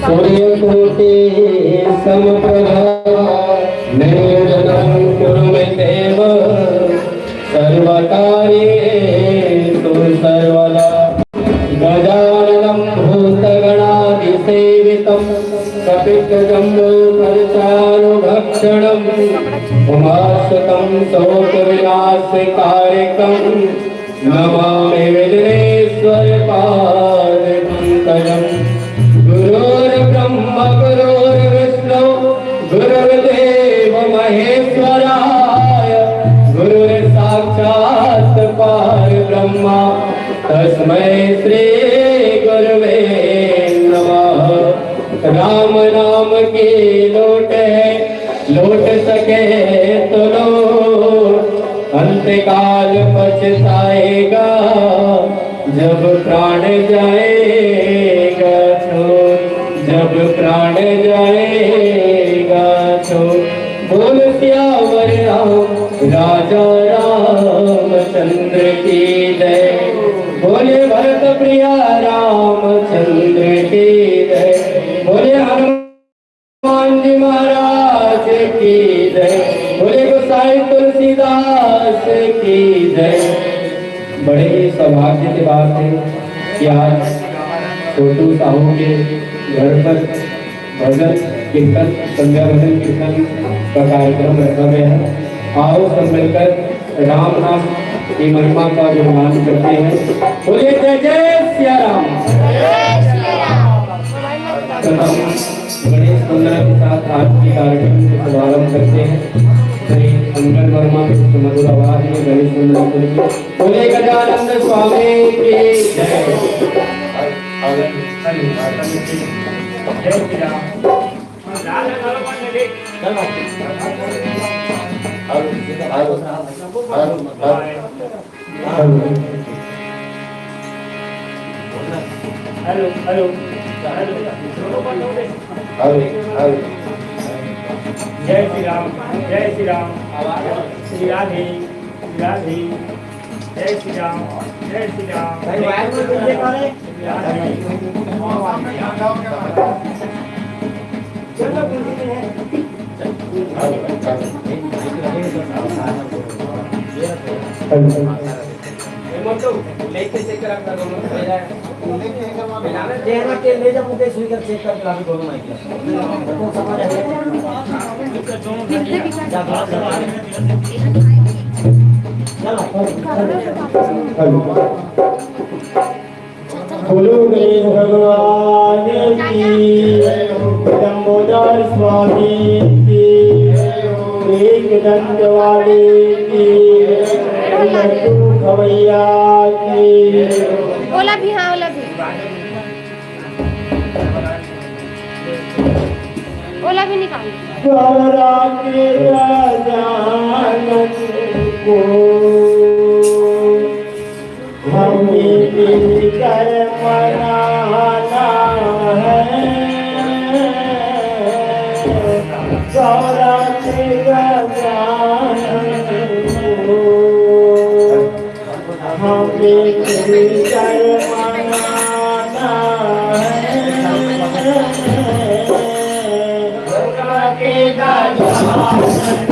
सूर्यकोटि समप्रभा निर्विघ्नं कुरु मे देव सर्वकार्येषु सर्वदा गजाननं भूतगणाधिसेवितं कपित्थजम्बूफलचारुभक्षणं उमासुतं शोकविनाशकारकं नमामि विघ्नेश्वरपादपङ्कजम् गुरुर्ब्रह्मा गुरुर्विष्णु गुरुर्देव महेश्वराय गुरुर्साक्षात् परब्रह्म तस्मै श्री गुरवे नमः। राम नाम की लौट सके तो लौट, अंतकाल पछताएगा जब प्राण जाएगा छोड़, जब प्राण जाएगा छोड़। बोल सियावर राम राजा रामचंद्र की जय, बोले भरत प्रिया रामचंद्र की जय, बोले हनुमान जी महाराज की जय, बोले गोसाई तुलसीदास की जय। बड़े सौभाग्य की बात है कि आज छोटू साहू के घर पर भजन कीर्तन संध्या भजन कीर्तन का कार्यक्रम रखा गया है। आओ सब मिलकर राम नाम की महिमा का गुणगान करते हैं। बोलिए जय जय सिया राम। बड़े सुंदर के साथ आज के कार्यक्रम का शुभारंभ करते हैं। श्री अंकन वर्मा मधुर आवाज में बड़ी सुंदर बोले गजानंद स्वामी की जय। हेलो हेलो जय श्री राम, जय श्री राम, श्री राधे राधे, जय श्री राम, जय श्री राम। लेके चेक करा दोनों ले जा मुझे सुई कर चेक कर लाभी दोनों माइक तो समझ आ गया। बोलो गणेश भगवान की, लंबोदर स्वामी की, एक दंड वाले की, लड्डू खवैया की। ओला भी, हाँ ओला भी, ओला भी निकाल गौरा के गजानन को हमें मिलकर मनाना है। गौरा के गजानन को हमें मिलकर मनाना है। गौरा के गजानन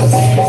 Amen.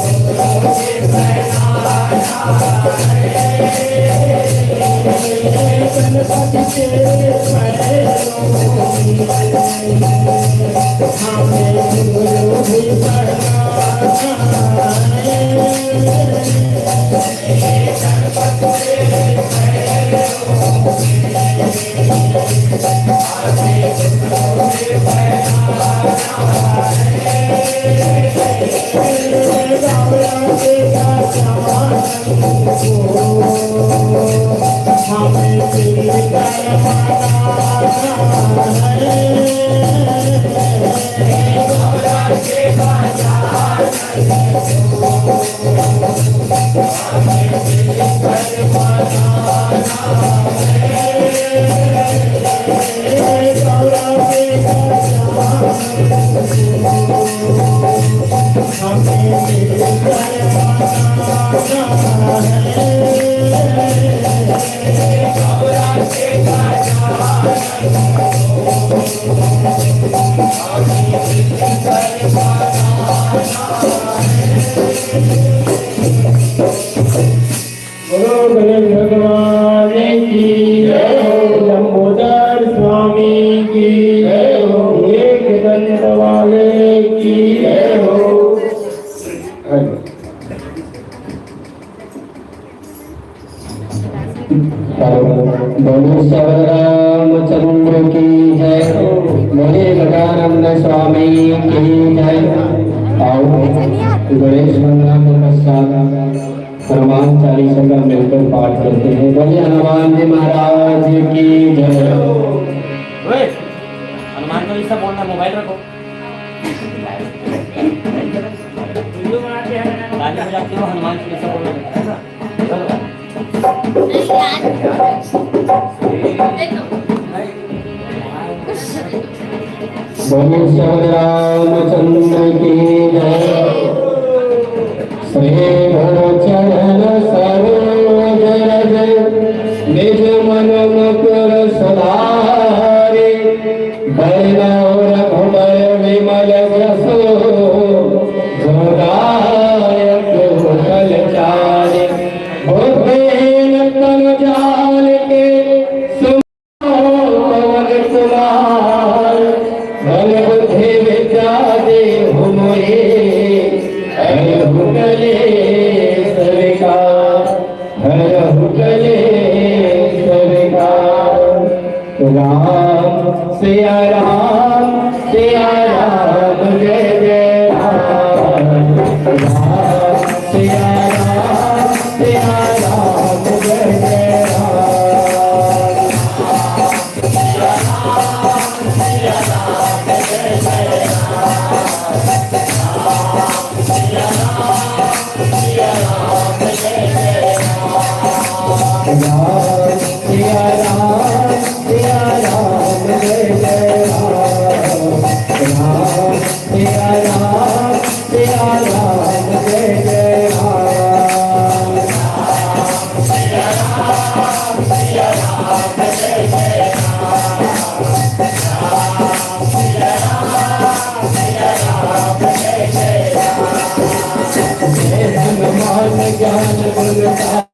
बोलो गणेश भगवान की जय हो, लंबोदर स्वामी की जय हो, एक दंत वाले की जय हो। बोलो रामचंद्र की जय हो, बोले गजानंद स्वामी की जय। आओ गणेश वंदना के पश्चात हनुमान चालीसा का मिलकर पाठ करते हैं। बोले हनुमान जी महाराज की जय हो। हनुमान चालीसा बोलना, मोबाइल रखो। गाने बजाते हो, हनुमान चालीसा बोलना। बोले रामचंद्र की जय। श्री चरण सरोज रज निज मन मुकुर सुधारे, वैष्णव रघुबर विमल जसो, जोदायक कुशल चारि। भूपेन तनु जाल के पवन कुमार, बल बुद्धि विद्या देहु मोहि, हरहु कलेश विकार, हरहु कलेश विकार। राम सिया राम, सिया राम जय जय राम। राम सिया राम, सिया राम जय जय राम। राम सिया राम, सिया राम जय जय राम। राम सिया राम, सिया राम जय जय राम। सिया राम, सिया राम जय जय राम। सिया राम, सिया राम जय जय राम। जय हनुमान ज्ञान गुण सागर,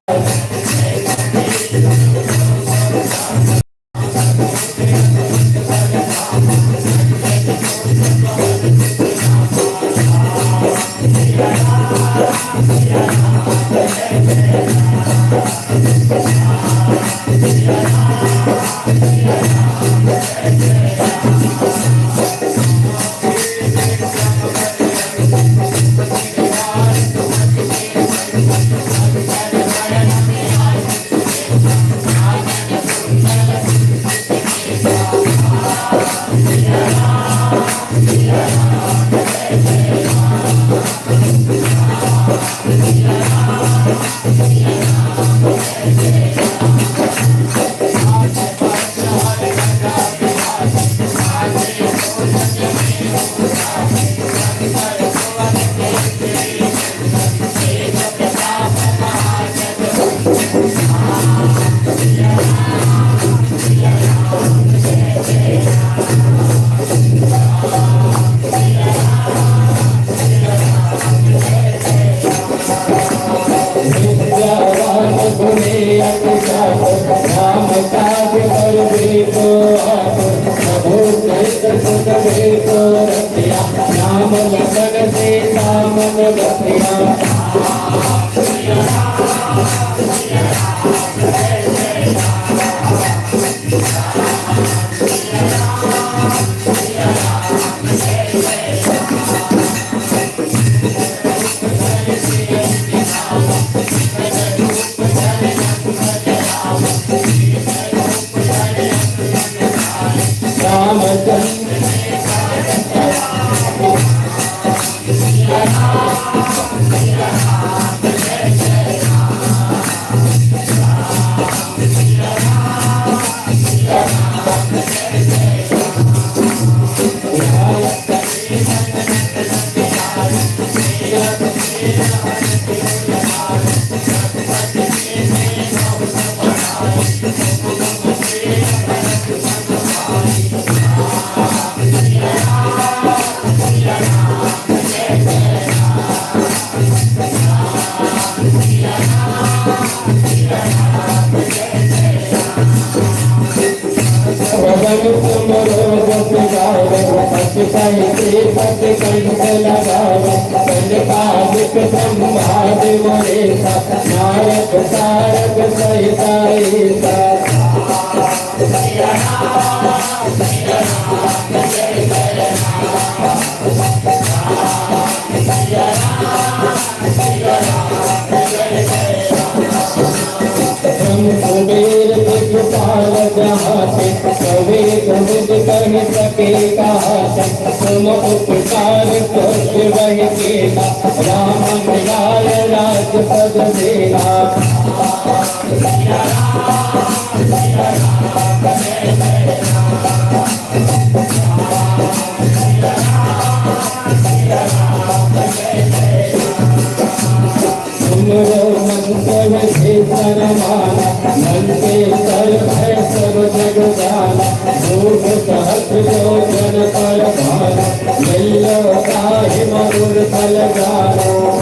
नायक तारक सहिता कुबेर दिखपाल जहाँ से कभी कुमुद कह सके कहा तुम उपकार कुछ वह केला राम मिलाल राजपद देना मन के कर है सब जग जाना भूख सहज भोजन पर भाना मिलो काहि मधुर फल गानो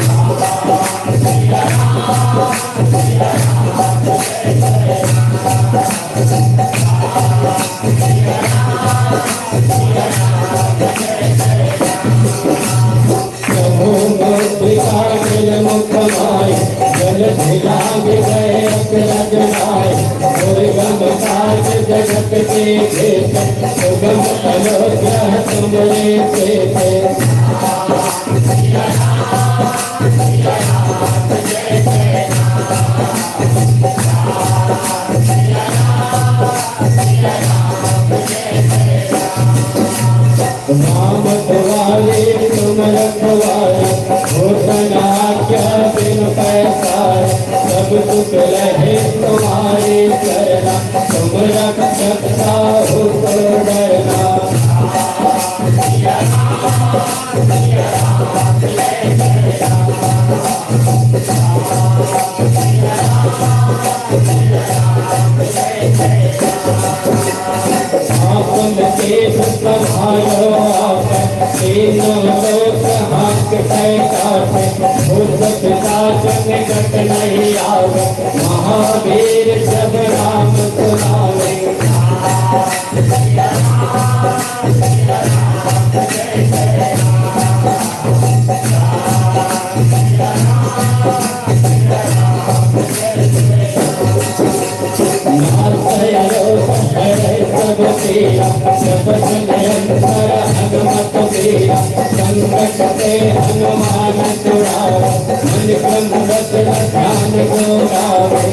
जगत के सुगम अनुग्रह तुम्हारे से राम तुम्हारे तुम रखवारे भूषण आज्ञा बिन पैसारे सब सुख रहे तुम्हारे चरना तुम रक्षक साहु को डरना आपन देश संभालो आप तीनों लोक हाथ पैकाटे बुद्ध पिता निकट नहीं आवे महावीर जब राम सुनावे संकट से हनुमान छुड़ावे मन क्रम रचना ध्यान गोरावे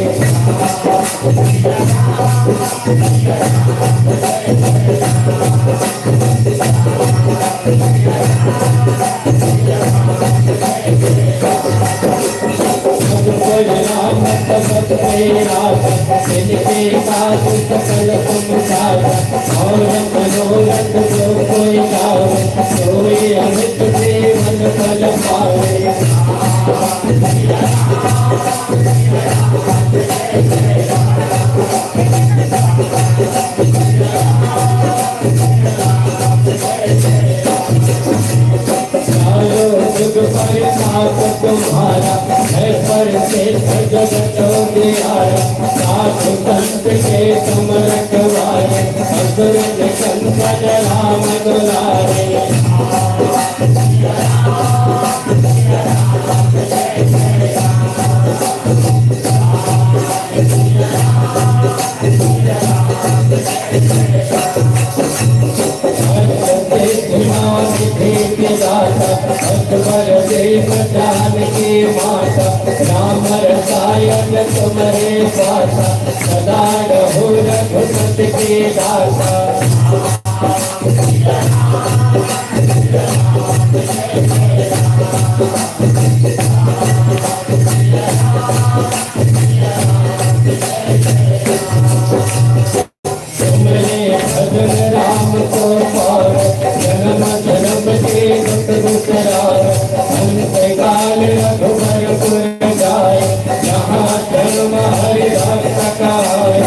इनके साथ सकल तुम साथ और मनोरथ जो कोई गावे कोई अमित जीवन फल पावे तुम्हारा है पर से जगत साधु संत के तुम रखवारे असुर कंचन राम दुलारे के माता राम रसायन तुम्हारे पासा सदा रहो रघुपति के दासा राम को पार जन्म जन्म के दुख दुखराय अंत काल रघुबर पुर जाय जहाँ जन्म हरि भक्त काय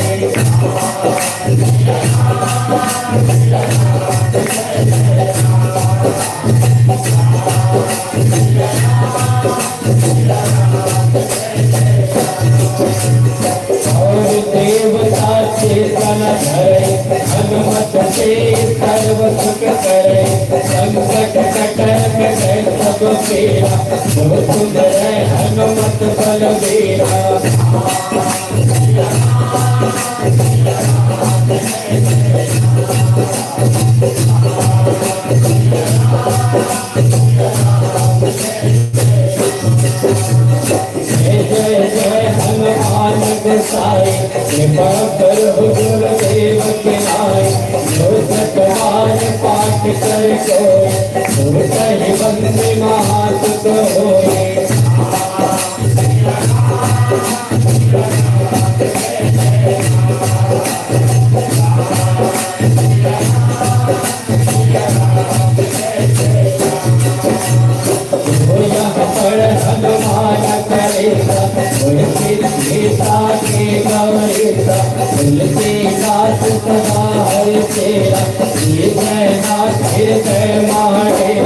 देवता चेतन धरे हनुमत से सर्व सुख करे संकट कटक सब फेरा जो सुंदर हनुमत बलबीरा जय जय जय हनुमान गोसाई कृपा कर हुजूर देव के नाय जो सतवार पाठ कर कोय तुम कहि बंदे महासुख होय हनुमान करेगा सीता के गौरीता तुलसीदास सदा हरि तेरा ये जय नाथ जय महादेव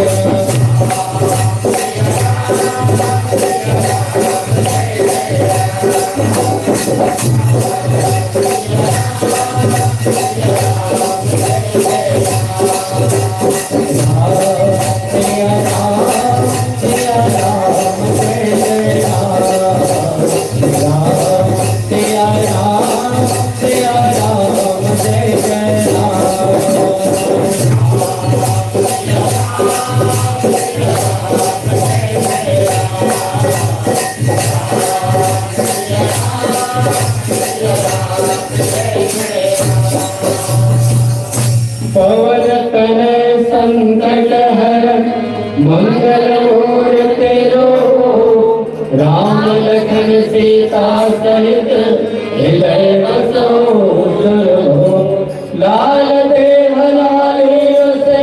पवन तनय संकट हरण मंगल मूर्ति रूप राम लखन सीता सहित हृदय बसो सुरभूप लाल देव लालियो से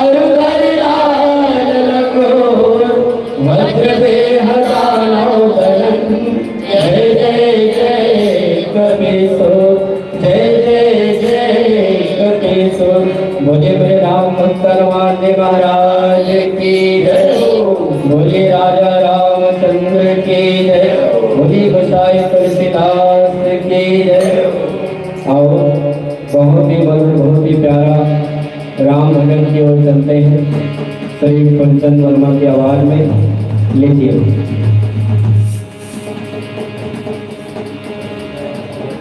अरुधर लाल लखोर वज्र देह दानव दलन जय जय जय कपीसुर जय जय जय कपीसुर मुझे मेरे राम भक्त हनुमान जी महाराज की जय बोले राजा रामचंद्र की जय बोले गोसाई तुलसीदास की जय। आओ बहुत ही मधुर बहुत ही प्यारा राम भजन की ओर चलते हैं श्री पंचन वर्मा की आवाज में लीजिए।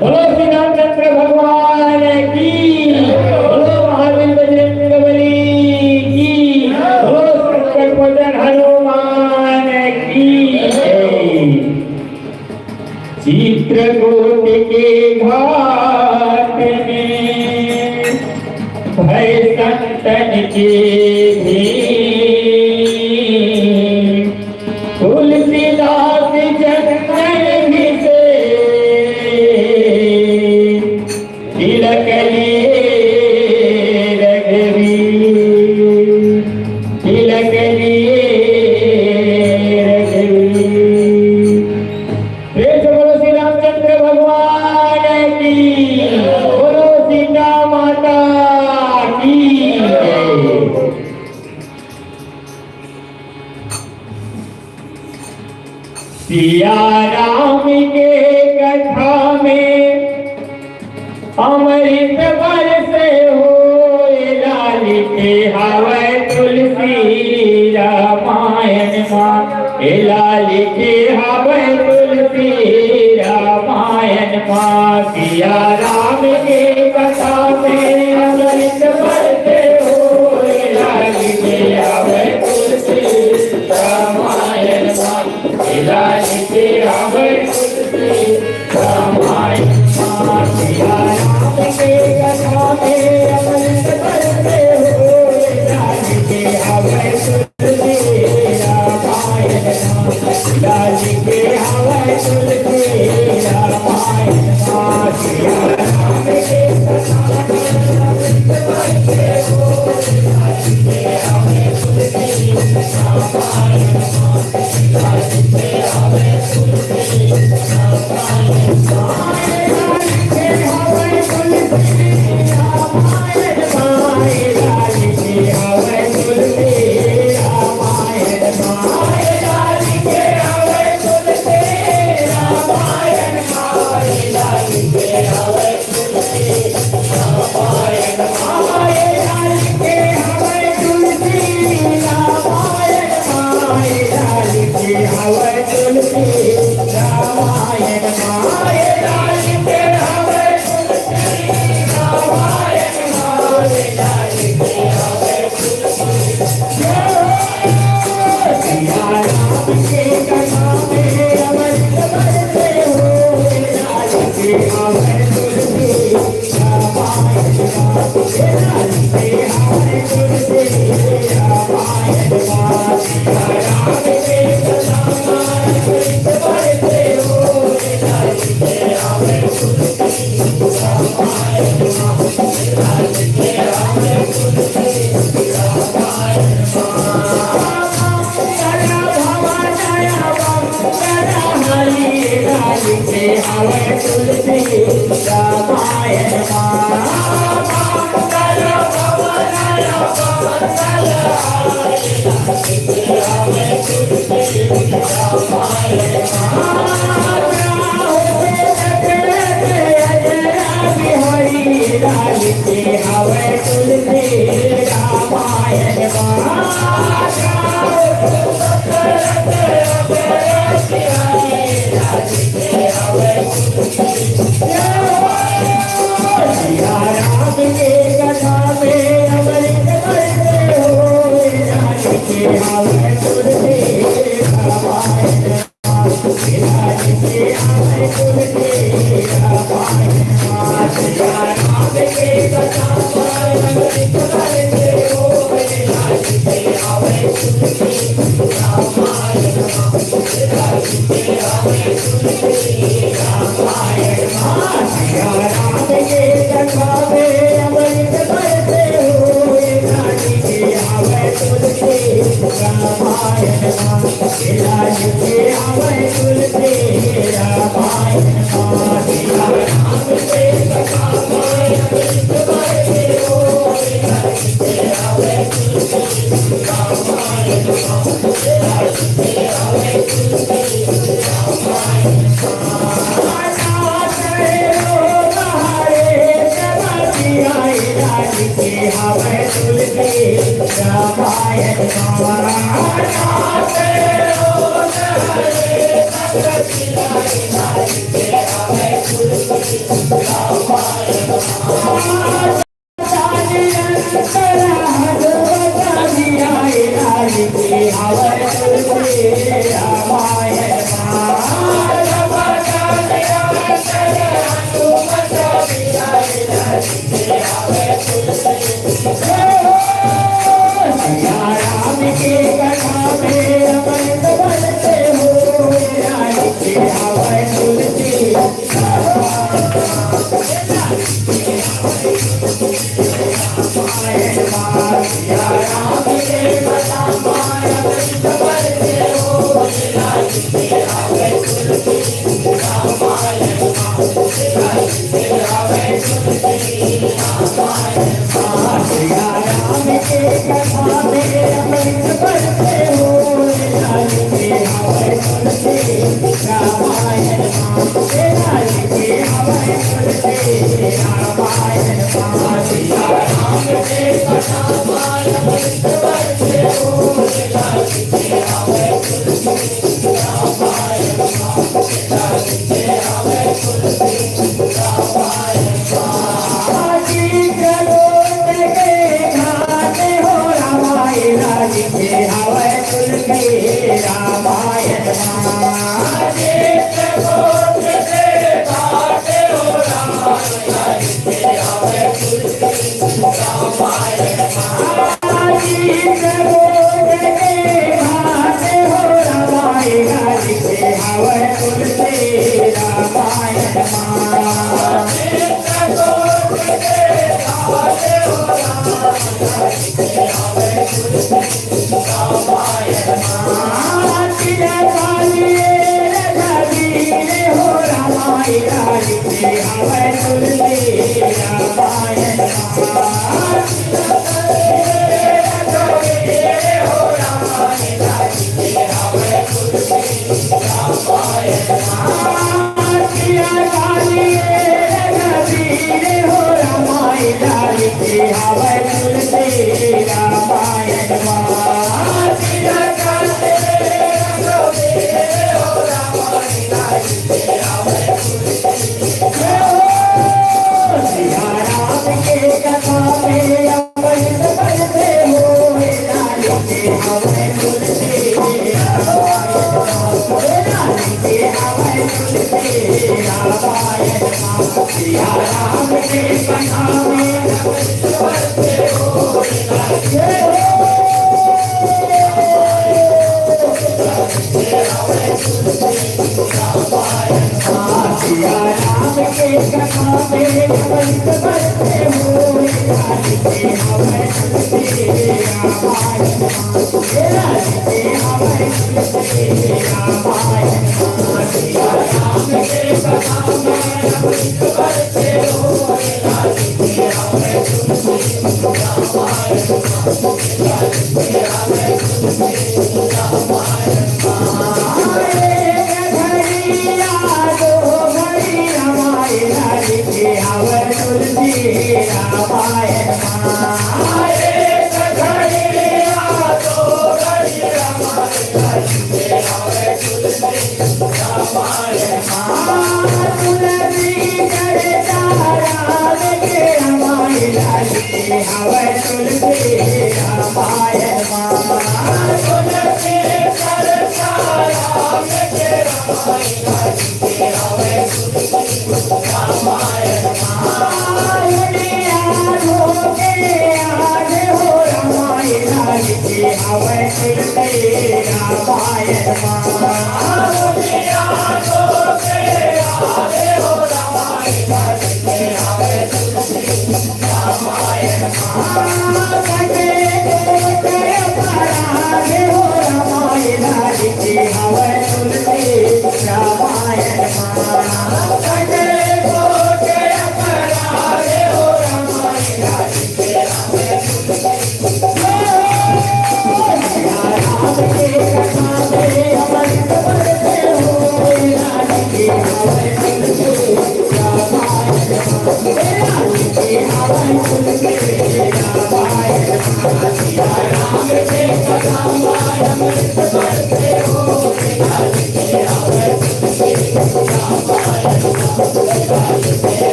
बोलो श्री रामचंद्र भगवान की बोलो महावीर बजरंगबली की बोलो संकट मोचन हनुमान की चित्रकूट के घाट में भय संतन के भीम तुलसीदास जन्म से तिलक लिए रघुवीर तिलक लिए रघुवीर। प्रेम से बोलो श्री रामचंद्र भगवान की बोलो सीता माता की सिया राम के कथा में अमृत बरसे हो लाली के हवै तुलसी रामायण माँ लाली के हवै तुलसी रामायण माँ सिया राम के कथा में अमृत बरसे हो लाली के हवै तुलसी रामायण माँ Bye.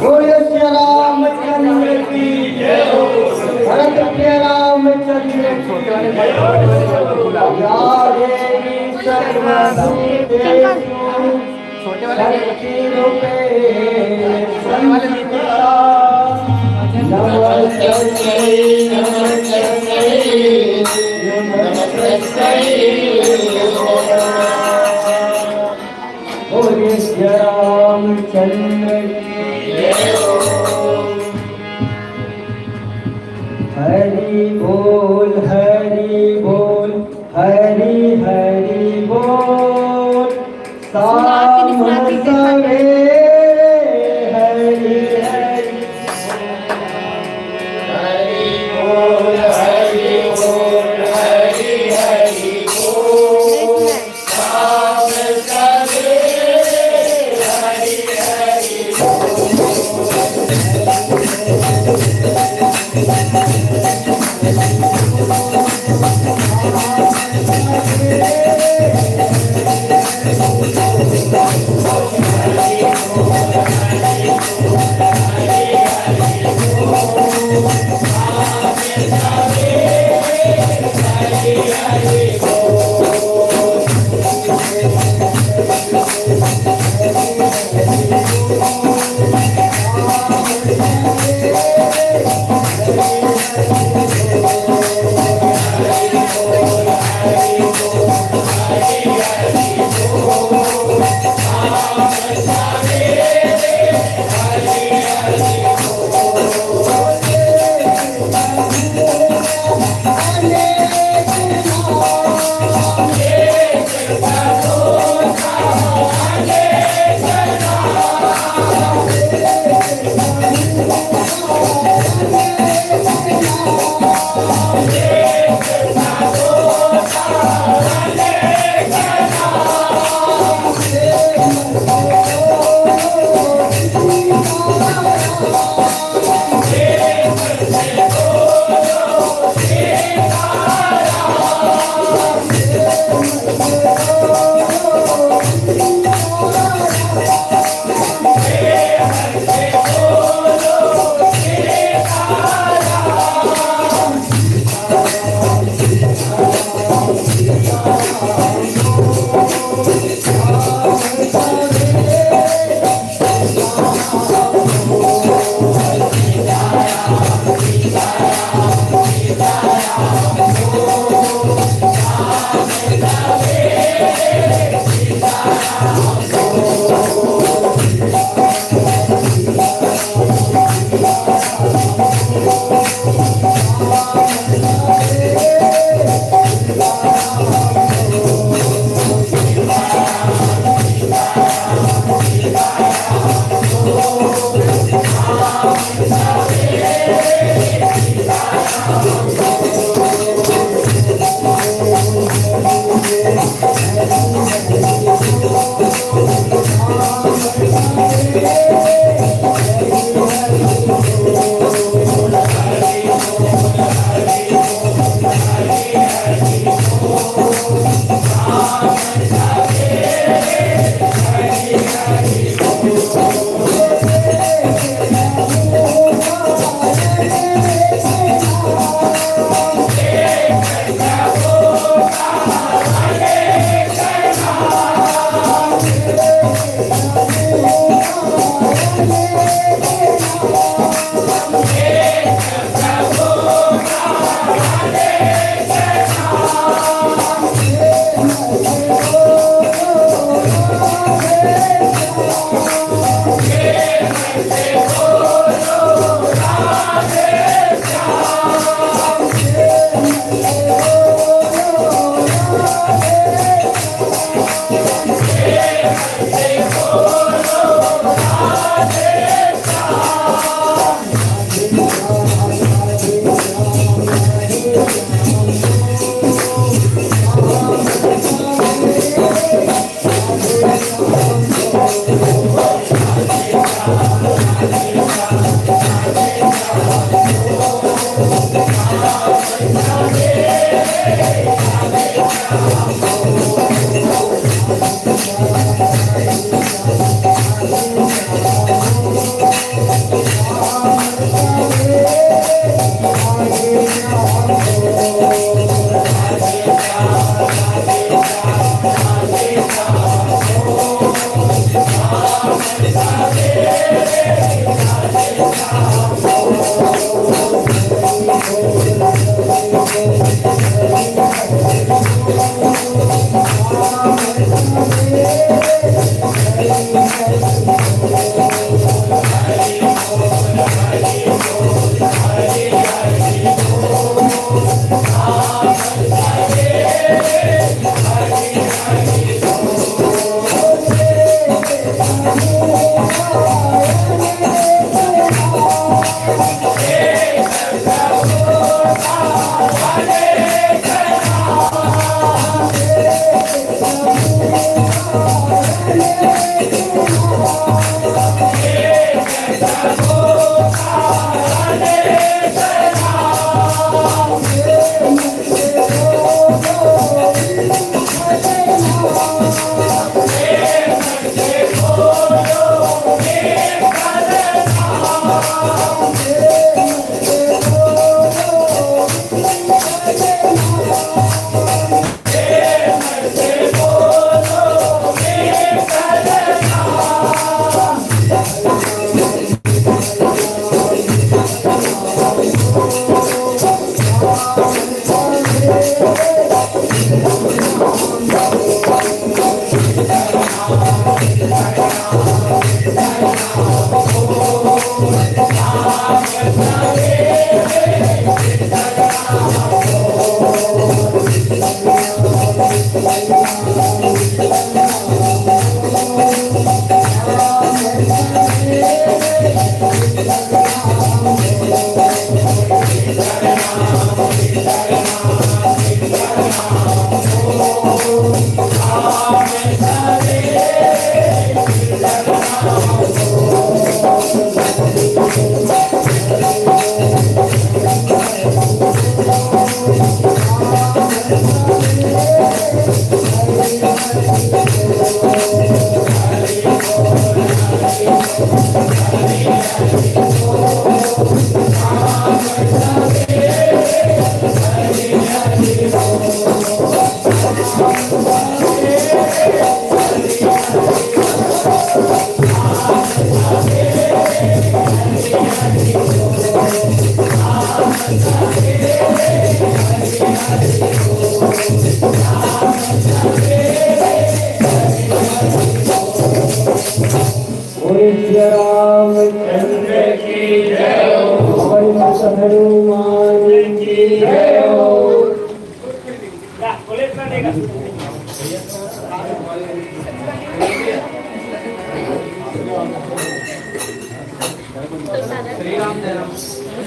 बोलिए श्री रामचंद्र की जय हो। भरत के रामचंद्र की जय हो। या देवी सर्वभूतेषु शक्तिरूपे संस्थिता नमस्तस्यै नमस्तस्यै बोलिए श्री रामचंद्र की जय हो। हरि बोल हरि बोल हरि हरि बोल शाम सवेरे हरि हरि हरि बोल हरि बोल हरि हरि बोल शाम सवेरे हरि हरि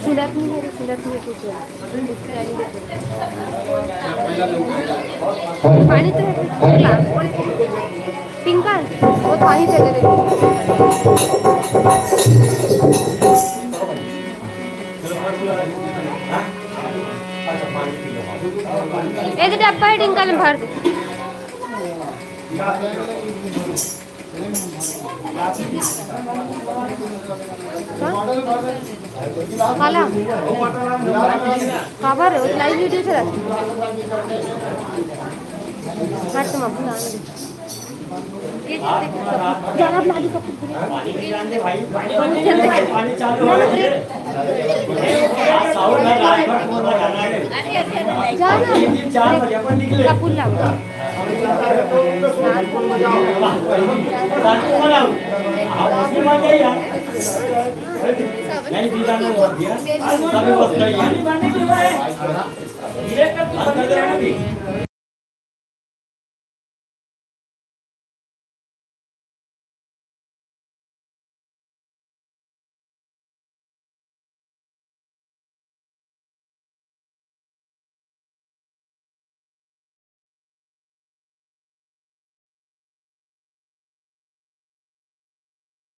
सिलत नहीं है, सिलत में कुछ है। पानी तो है, पिंक का वो तो ही चले गए। एक डब्बा है टिंका में भर दे। काला खबर है लाइव वीडियो चला हट तुम अपना जाना अपना आदि पानी चालू है साउंड में राजभर को जाना है जाना 4 बजे अपन निकले कपूर लाओ नहीं दीदा ने बोल दिया सभी बस गई